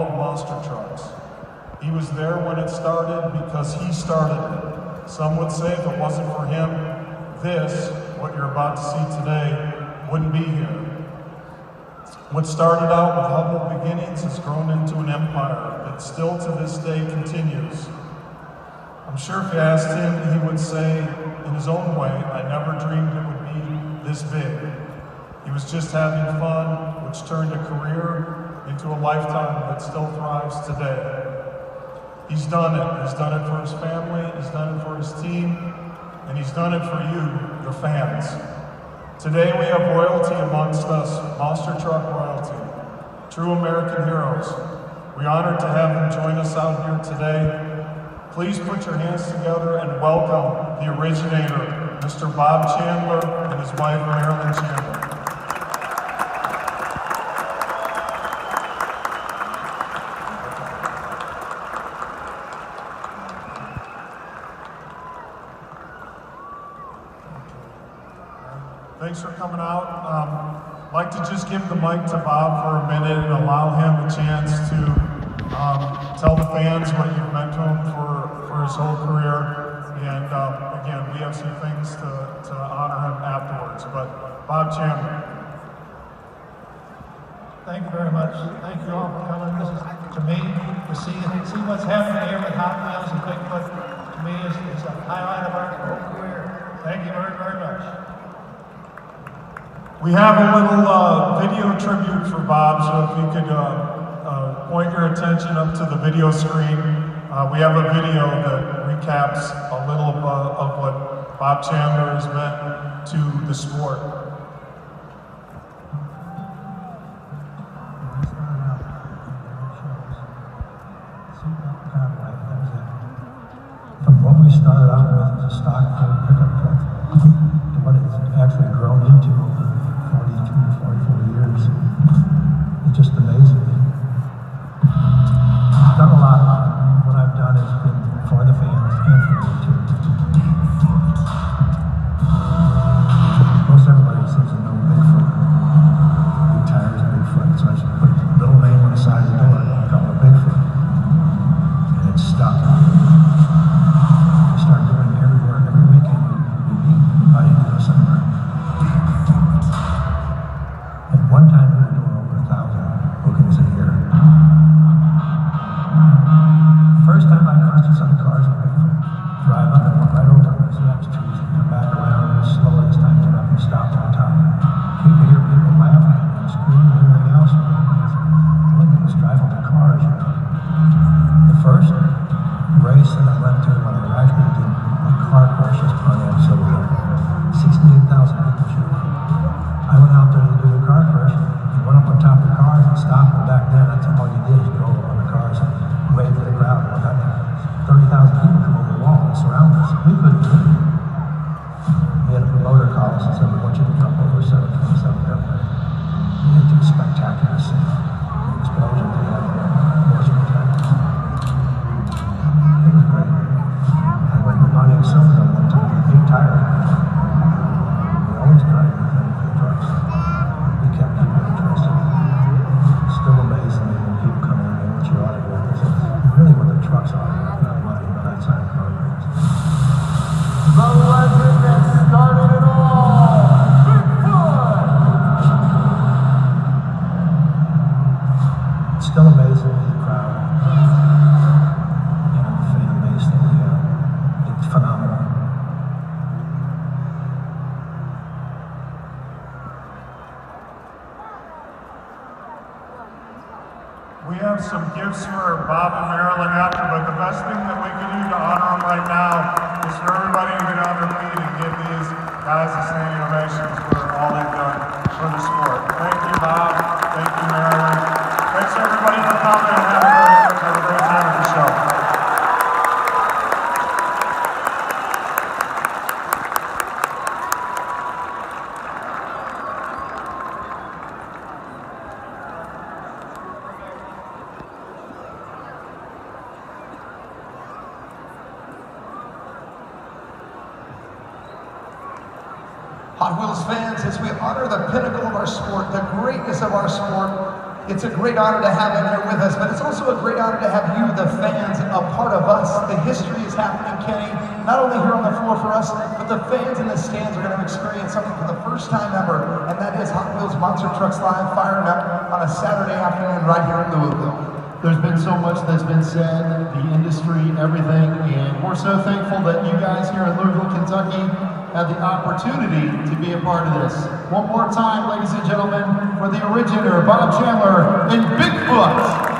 of monster trucks. He was there when it started because he started it. Some would say if it wasn't for him, this, what you're about to see today, wouldn't be here. What started out with humble beginnings has grown into an empire that still to this day continues. I'm sure if you asked him, he would say, in his own way, I never dreamed it would be this big. He was just having fun, which turned a career into a lifetime that still thrives today. He's done it. He's done it for his family, he's done it for his team, and he's done it for you, the fans. Today we have royalty amongst us, monster truck royalty, true American heroes. We're honored to have them join us out here today. Please put your hands together and welcome the originator, Mr. Bob Chandler and his wife, Marilyn Chandler. Thanks for coming out. I'd like to just give the mic to Bob for a minute and allow him a chance to tell the fans what you've meant to him for his whole career. And again, we have some things to honor him afterwards. But Bob Chandler. Thank you very much. Thank you all for coming. This is, to me, to see what's happening here with Hotwheels and Bigfoot, to me is a highlight of our whole career. Thank you very, very much. We have a little video tribute for Bob, so if you could point your attention up to the video screen. We have a video that recaps a little of what Bob Chandler has meant to the sport. From what we started out with as a stock Ford pickup truck to what it's actually grown into over 44 years, it's just amazing. I've done a lot. What I've done has been for the fans and for me too. Most everybody seems to know Bigfoot. Big tires, Bigfoot. So I just put a little name on the side of the door and call it Bigfoot. And it's stuck. Start doing it everywhere, every weekend we meet, I didn't go somewhere. At one time we were doing over 1,000 bookings a year. First time I crossed a set of cars with Bigfoot, drive up and walk right over them, see that's trees, and come back around and slower this time, get up and stop on top. You could hear people laughing and screaming and everything else. Look at us driving the cars, you know. The first race that I went to when I actually did a car crash just on that Louisville. 68,000 people showed up. I went out there to do the car crash and went up on top of the cars and stopped, and back then that's all you did is go on the cars and wave to the crowd. We got 30,000 people come over the wall and surround us. We couldn't do it. We had a promoter call us and said, we want you to jump over 727 airplane. It was spectacular scene. The explosion we had, was spectacular. It was great. I went to Bonnie and Silver one time with a big tire. We always drive with them for the trucks. We kept people interested. It's still amazing when people come in and want your autograph. It's really what the trucks are, not money, but that's how it goes. The legend that started it all, Bigfoot! It's still amazing the crowd and the fan base that we have. It's phenomenal. We have some gifts for Bob and Marilyn after, but the best thing that we can do to honor them right now is for everybody to get on their feet and give these guys a standing ovations for all they've done for the sport. Thank you, Bob. Thank you, Marilyn. Thanks everybody for coming and have a great time at the show. Hot Wheels fans, as we honor the pinnacle of our sport, the greatness of our sport, it's a great honor to have him here with us, but it's also a great honor to have you, the fans, a part of us. The history is happening, Kenny, not only here on the floor for us, but the fans in the stands are going to experience something for the first time ever, and that is Hot Wheels Monster Trucks Live firing up on a Saturday afternoon right here in Louisville. There's been so much that's been said, the industry, everything, and we're so thankful that you guys here in Louisville, Kentucky had the opportunity to be a part of this. One more time, ladies and gentlemen, for the originator, Bob Chandler and Bigfoot.